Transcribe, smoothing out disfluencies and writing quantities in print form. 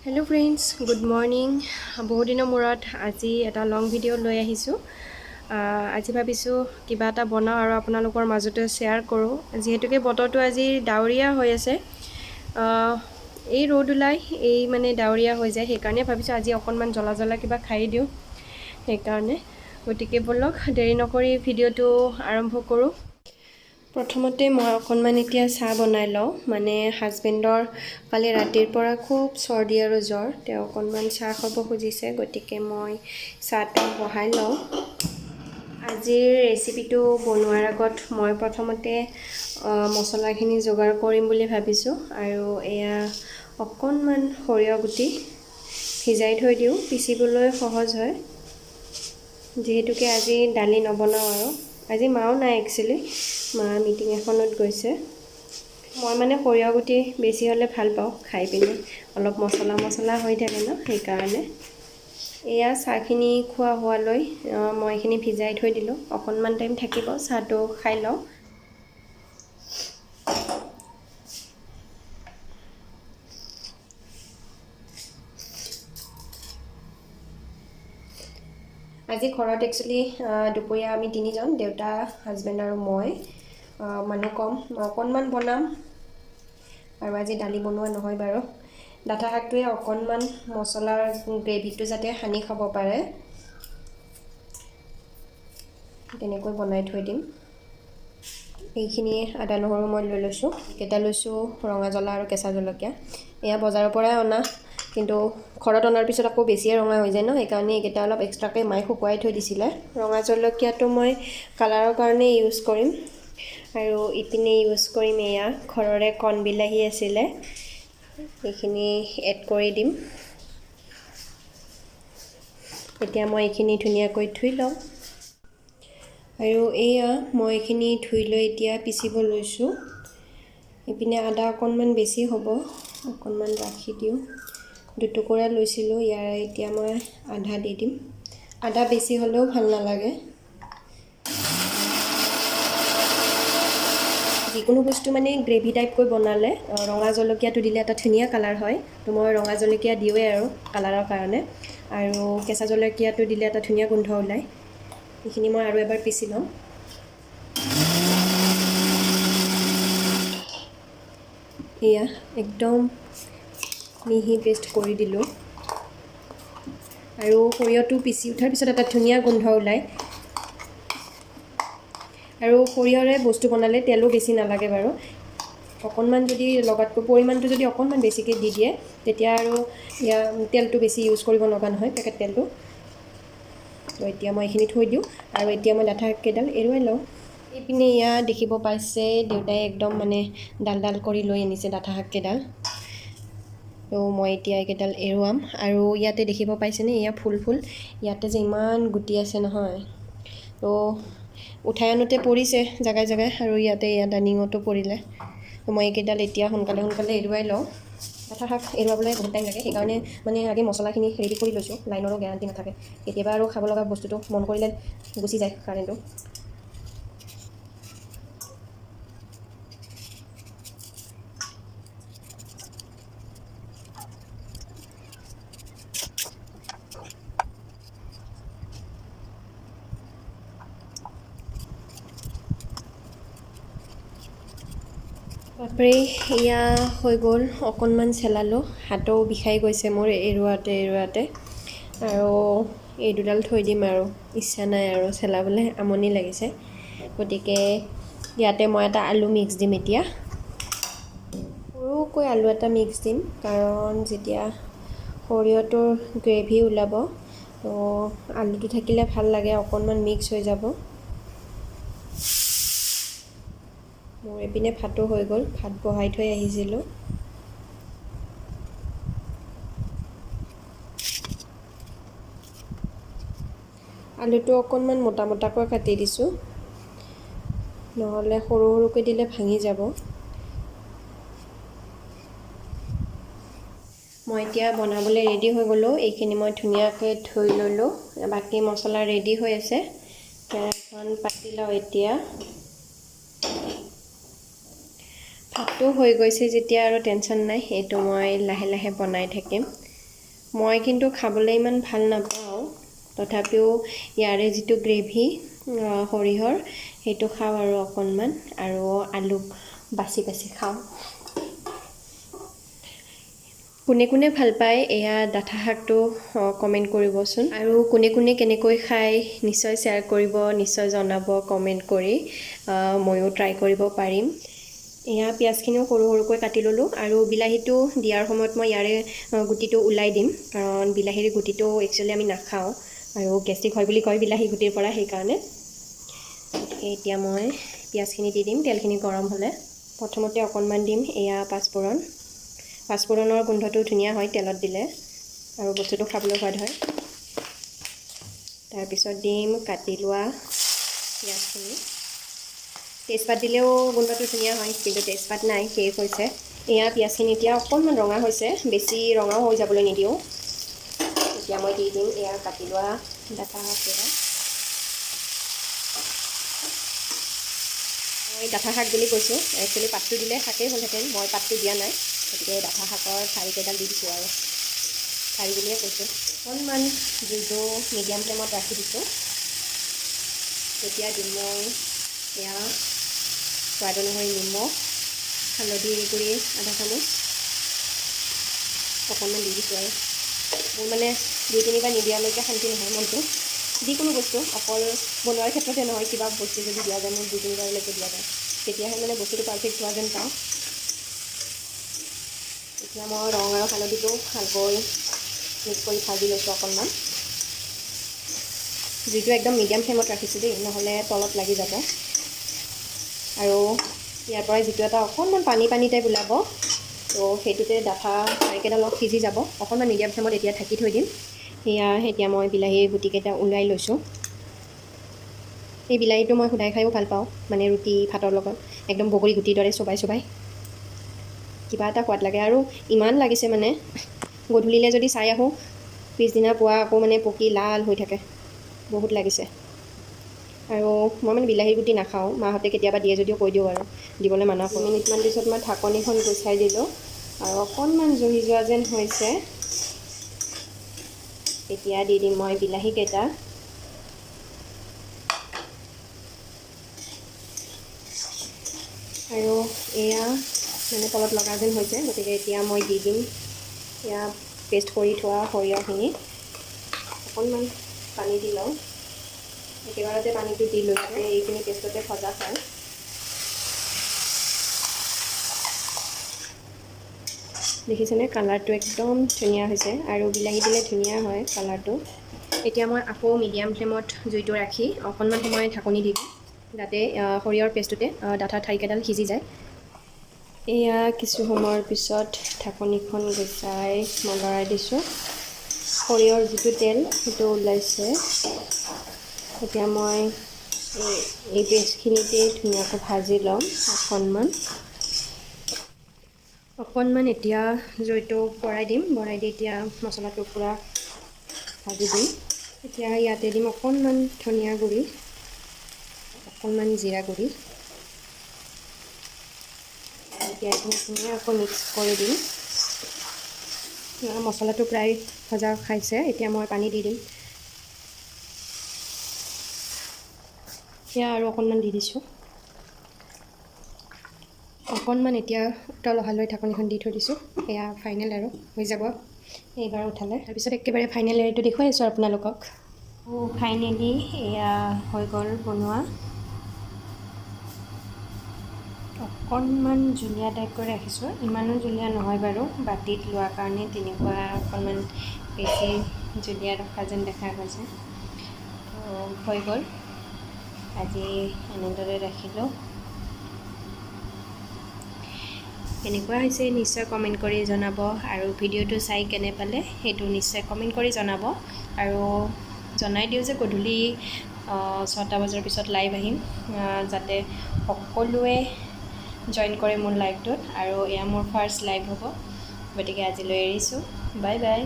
Hello' friends, good morning. বহুত দিনৰ মূৰত আজি এটা লং ভিডিঅ' লৈ আহিছোঁ। আজি ভাবিছোঁ কিবা এটা বনাওঁ আৰু আপোনালোকৰ মাজতে শ্বেয়াৰ কৰোঁ। যিহেতুকে বতৰটো আজি ডাৱৰীয়া হৈ আছে, এই ৰ'দ ওলাই এই মানে ডাৱৰীয়া হৈ যায়, সেইকাৰণে ভাবিছোঁ আজি অকণমান জ্বলা জ্বলা কিবা খাই দিওঁ। সেইকাৰণে গতিকে ব'লক দেৰি নকৰি ভিডিঅ'টো আৰম্ভ কৰোঁ। প্ৰথমতে মই অকণমান এতিয়া চাহ বনাই লওঁ। মানে হাজবেণ্ডৰ কালি ৰাতিৰ পৰা খুব চৰ্দি আৰু জ্বৰ, তেওঁ অকণমান চাহ খাব খুজিছে, গতিকে মই চাহটো বহাই লওঁ। আজিৰ ৰেচিপিটো বনোৱাৰ আগত মই প্ৰথমতে মছলাখিনি যোগাৰ কৰিম বুলি ভাবিছোঁ। আৰু এয়া অকণমান সৰিয়হ গুটি ভিজাই থৈ দিওঁ, পিচিবলৈ সহজ হয়। যিহেতুকে আজি দালি নবনাওঁ আৰু আজি মাও নাই, একচুৱেলি মা মিটিং এখনত গৈছে। মই মানে সৰিয়হ গুটি বেছি হ'লে ভাল পাওঁ খাই পিনে, অলপ মছলা মছলা হৈ থাকে ন, সেইকাৰণে। এয়া চাহখিনি খোৱা হোৱালৈ মই এইখিনি ভিজাই থৈ দিলোঁ, অকণমান টাইম থাকিব, চাহটো খাই লওঁ। আজি ঘৰত একচুৱেলি দুপৰীয়া আমি তিনিজন, দেউতা, হাজবেণ্ড আৰু মই। মানুহ কম, মই অকণমান বনাম আৰু আজি দালি বনোৱা নহয় বাৰু। ডাঠা শাকটোৱে অকণমান মছলাৰ গ্ৰেভিটো যাতে সানি খাব পাৰে, তেনেকৈ বনাই থৈ দিম। এইখিনি আদা নহৰু মই লৈ লৈছোঁ, কেইটা লৈছোঁ ৰঙা জ্বলা আৰু কেঁচা জলকীয়া। এয়া বজাৰৰ পৰাই অনা, কিন্তু ঘৰত অনাৰ পিছত আকৌ বেছিয়ে ৰঙা হৈ যায় ন, সেইকাৰণে এইকেইটা অলপ এক্সট্ৰাকৈ মায়ে শুকুৱাই থৈ দিছিলে। ৰঙা জলকীয়াটো মই কালাৰৰ কাৰণে ইউজ কৰিম, আৰু ইপিনে ইউজ কৰিম এয়া ঘৰৰে কণ বিলাহী আছিলে, এইখিনি এড কৰি দিম। এতিয়া মই এইখিনি ধুনীয়াকৈ ধুই লওঁ। আৰু এয়া মই এইখিনি ধুই লৈ এতিয়া পিচিব লৈছোঁ। ইপিনে আদা অকণমান বেছি হ'ব, অকণমান ৰাখি দিওঁ। দুটুকুৰা লৈছিলোঁ, ইয়াৰে এতিয়া মই আধা দি দিম। আদা বেছি হ'লেও ভাল নালাগে। যিকোনো বস্তু মানে গ্ৰেভি টাইপকৈ বনালে ৰঙা জলকীয়াটো দিলে এটা ধুনীয়া কালাৰ হয়, তো মই ৰঙা জলকীয়া দিওঁৱেই আৰু কালাৰৰ কাৰণে। আৰু কেঁচা জলকীয়াটো দিলে এটা ধুনীয়া গোন্ধ ওলায়। এইখিনি মই আৰু এবাৰ পিচি ল'ম। এয়া একদম মিহি পেষ্ট কৰি দিলোঁ। আৰু সৰিয়হটো পিচি উঠাৰ পিছত এটা ধুনীয়া গোন্ধ ওলায়। আৰু সৰিয়হৰে বস্তু বনালে তেলো বেছি নালাগে বাৰু। অকণমান যদি লগাতকৈ পৰিমাণটো যদি অকণমান বেছিকৈ দি দিয়ে, তেতিয়া আৰু তেলটো বেছি ইউজ কৰিব লগা নহয়, পেকেট তেলটো। তো এতিয়া মই এইখিনি থৈ দিওঁ, আৰু এতিয়া মই ডাঠা শাককেইডাল এৰুৱাই লওঁ। এইপিনে এয়া দেখিব পাইছে, দেউতাই একদম মানে ডাল ডাল কৰি লৈ আনিছে ডাঠা শাককেইডাল। তো মই এতিয়া এইকেইডাল এৰুৱাম। আৰু ইয়াতে দেখিব পাইছেনে, এয়া ফুল ফুল, ইয়াতে যে ইমান গুটি আছে নহয়। তো উঠাই আনোতে পৰিছে জেগাই জেগাই, আৰু ইয়াতে এয়া ডাইনিঙতো পৰিলে। তো মই এইকেইডাল এতিয়া সোনকালে এৰুৱাই লওঁ। ডাঠা শাক এৰুৱাবলৈ বহুত টাইম লাগে, সেইকাৰণে মানে আগে মছলাখিনি ৰেডি কৰি লৈছোঁ, লাইনৰো গেৰাণ্টি নাথাকে। কেতিয়াবা আৰু খাব লগা বস্তুটো মন কৰিলে গুচি যায় কাৰেণ্টটো। বাপৰে, এয়া হৈ গ'ল, অকণমান চেলালোঁ, হাতো বিষাই গৈছে মোৰ এৰুৱাতে। আৰু এই দুডাল থৈ দিম আৰু, ইচ্ছা নাই আৰু চেলাবলৈ, আমনি লাগিছে। গতিকে ইয়াতে মই এটা আলু মিক্স দিম এতিয়া। সৰুকৈ আলু এটা মিক্স দিম, কাৰণ যেতিয়া সৰিয়হটোৰ গ্ৰেভি ওলাব, তো আলুটো থাকিলে ভাল লাগে, অকণমান মিক্স হৈ যাব। মোৰ এইপিনে ভাতো হৈ গ'ল, ভাত বহাই থৈ আহিছিলোঁ। আলুটো অকণমান মোটা মোটাকৈ কাটি দিছোঁ, নহ'লে সৰু সৰুকৈ দিলে ভাঙি যাব। মই এতিয়া বনাবলৈ ৰেডি হৈ গ'লোঁ। এইখিনি মই ধুনীয়াকৈ ধুই ল'লোঁ, বাকী মছলা ৰেডি হৈ আছে। কেৰাহীখন পাতি লওঁ এতিয়া। ভাতটো হৈ গৈছে যেতিয়া আৰু টেনশ্যন নাই, এইটো মই লাহে লাহে বনাই থাকিম। মই কিন্তু খাবলৈ ইমান ভাল নাপাওঁ, তথাপিও ইয়াৰে যিটো গ্ৰেভি সৰিয়হৰ সেইটো খাওঁ আৰু অকণমান, আৰু আলু বাছি বাছি খাওঁ। কোনে কোনে ভাল পায় এয়া ডাঠা শাকটো কমেণ্ট কৰিবচোন, আৰু কোনে কোনে কেনেকৈ খায় নিশ্চয় শ্বেয়াৰ কৰিব, নিশ্চয় জনাব কমেণ্ট কৰি। ময়ো ট্ৰাই কৰিব পাৰিম। এয়া পিঁয়াজখিনিও সৰু সৰুকৈ কাটি ল'লোঁ, আৰু বিলাহীটো দিয়াৰ সময়ত মই ইয়াৰে গুটিটো ওলাই দিম, কাৰণ বিলাহীৰ গুটিটো একচুৱেলি আমি নাখাওঁ আৰু গেষ্ট্ৰিক হয় বুলি কয় বিলাহী গুটিৰ পৰা, সেইকাৰণে। এতিয়া মই পিঁয়াজখিনি দি দিম তেলখিনি গৰম হ'লে। প্ৰথমতে অকণমান দিম এয়া পাঁচফোৰণ। পাঁচফোৰণৰ গোন্ধটো ধুনীয়া হয় তেলত দিলে, আৰু বস্তুটো খাবলৈ সোৱাদ হয়। তাৰপিছত দিম কাটি লোৱা পিঁয়াজখিনি। তেজপাত দিলেও গোন্ধটো ধুনীয়া হয়, কিন্তু তেজপাত নাই, শেষ হৈছে। এয়া পিঁয়াজখিনি এতিয়া অকণমান ৰঙা হৈছে, বেছি ৰঙাও হৈ যাবলৈ নিদিওঁ। এতিয়া মই দি দিম এয়া কাটি লোৱা ডাঠা শাককেইটা। মই ডাঠা শাক বুলি কৈছোঁ, একচুৱেলি পাতটো দিলে শাকেই হ'লহেঁতেন, মই পাতটো দিয়া নাই, গতিকে ডাঠা শাকৰ ঠাৰিকেইডাল দি দিছোঁ আৰু। ঠাৰি বুলিয়ে কৈছোঁ। অকণমান জুইটো মিডিয়াম ফ্লেমত ৰাখি দিছোঁ। তেতিয়া দিম মই এয়া সোৱাদ অনুসৰি নিমখ, হালধি গুড়ি আধা চামুচ অকণমান দি দিছোঁ আৰু। মোৰ মানে 2-3বাৰ নিদিয়ালৈকে শান্তি নহয় মনটো। যিকোনো বস্তু, অকল বনোৱাৰ ক্ষেত্ৰতে নহয়, কিবা বস্তু যদি দিয়া যায় মোৰ 2-3বাৰলৈকে দিয়া যায়, তেতিয়াহে মানে বস্তুটো পাৰফেক্ট হোৱা যেন পাওঁ। এতিয়া মই ৰং আৰু হালধিটো ভালকৈ মিক্স কৰি ভাজি লৈছোঁ অকণমান। জুইটো একদম মিডিয়াম ফ্লেমত ৰাখিছোঁ দেই, নহ'লে তলত লাগি যাব। আৰু ইয়াৰ পৰাই যিটো এটা অকণমান পানী টাইপ ওলাব, তো সেইটোতে ডাঠা ঠাৰিকেইডাল অলপ সিজি যাব। অকণমান মিডিয়াম ফ্লেমত এতিয়া ঢাকি থৈ দিম। এতিয়া মই বিলাহীৰ গুটিকেইটা ওলাই লৈছোঁ। এই বিলাহীটো মই সুদাই খায়ো ভাল পাওঁ, মানে ৰুটি ভাতৰ লগত একদম বগৰী গুটিৰ দৰে চোবাই কিবা এটা সোৱাদ লাগে। আৰু ইমান লাগিছে মানে, গধূলিলৈ যদি চাই আহোঁ পিছদিনা পুৱা আকৌ মানে পকি লাল হৈ থাকে, বহুত লাগিছে। আৰু মই মানে বিলাহী গুটি নাখাওঁ, মাহঁতে কেতিয়াবা দিয়ে যদিও কৈ দিওঁ আৰু দিবলৈ মানা কৰোঁ। 2 মিনিটমান পিছত মই ঢাকনিখন গুচাই দিলোঁ, আৰু অকণমান জহি যোৱা যেন হৈছে। এতিয়া দি দিম মই বিলাহীকেইটা। আৰু এয়া মানে তলত লগা যেন হৈছে, গতিকে এতিয়া মই দি দিম এয়া পেষ্ট কৰি থোৱা সৰিয়হখিনি। অকণমান পানী দি লওঁ, একেবাৰতে পানীটো দি লৈছোঁ, এইখিনি পেষ্টতে ভজা হয়। দেখিছেনে কালাৰটো একদম ধুনীয়া হৈছে, আৰু বিলাহী দিলে ধুনীয়া হয় কালাৰটো। এতিয়া মই আকৌ মিডিয়াম ফ্লেমত জুইটো ৰাখি অকণমান সময় ঢাকনি দিম, যাতে সৰিয়হৰ পেষ্টটোতে ডাঠা ঠাৰিকেইডাল সিজি যায়। এয়া কিছু সময়ৰ পিছত ঢাকনিখন গুচাই মই লৰাই দিছোঁ। সৰিয়হৰ যিটো তেল সেইটো ওলাইছে। এতিয়া মই এই পেষ্টখিনিতে ধুনীয়াকৈ ভাজি ল'ম অকণমান। এতিয়া জুইটো বঢ়াই দিম, বঢ়াই দি এতিয়া মছলাটো পূৰা ভাজি দিম। এতিয়া ইয়াতে দিম অকণমান ধনিয়া গুড়ি, অকণমান জিৰা গুড়ি। এতিয়া এইখিনি আকৌ মিক্স কৰি দিম। মছলাটো প্ৰায় ভজা খাইছে, এতিয়া মই পানী দি দিম। এতিয়া আৰু অকণমান দি দিছোঁ। অকণমান এতিয়া উতল অহালৈ ঢাকনিখন দি থৈ দিছোঁ। এয়া ফাইনেল আৰু হৈ যাব এইবাৰ উঠালে। তাৰপিছত একেবাৰে ফাইনেল ৰেটো দেখুৱাই আছোঁ আপোনালোকক। ফাইনেলি এয়া হৈ গ'ল বনোৱা। অকণমান জুলীয়া টাইপ কৰি ৰাখিছোঁ, ইমানো জুলীয়া নহয় বাৰু, বাতিত লোৱাৰ কাৰণে তেনেকুৱা অকণমান বেছি জুলীয়া ৰখা যেন দেখা গৈছে। তো হৈ গ'ল, আজি এনেদৰে ৰাখিলোঁ। কেনেকুৱা হৈছে নিশ্চয় কমেণ্ট কৰি জনাব, আৰু ভিডিঅ'টো চাই কেনে পালে সেইটো নিশ্চয় কমেণ্ট কৰি জনাব। আৰু জনাই দিওঁ যে গধূলি 6টা বজাৰ পিছত লাইভ আহিম, যাতে সকলোৱে জইন কৰে মোৰ লাইভটোত। আৰু এয়া মোৰ ফাৰ্ষ্ট লাইভ হ'ব, গতিকে আজিলৈ এৰিছোঁ। Bye bye.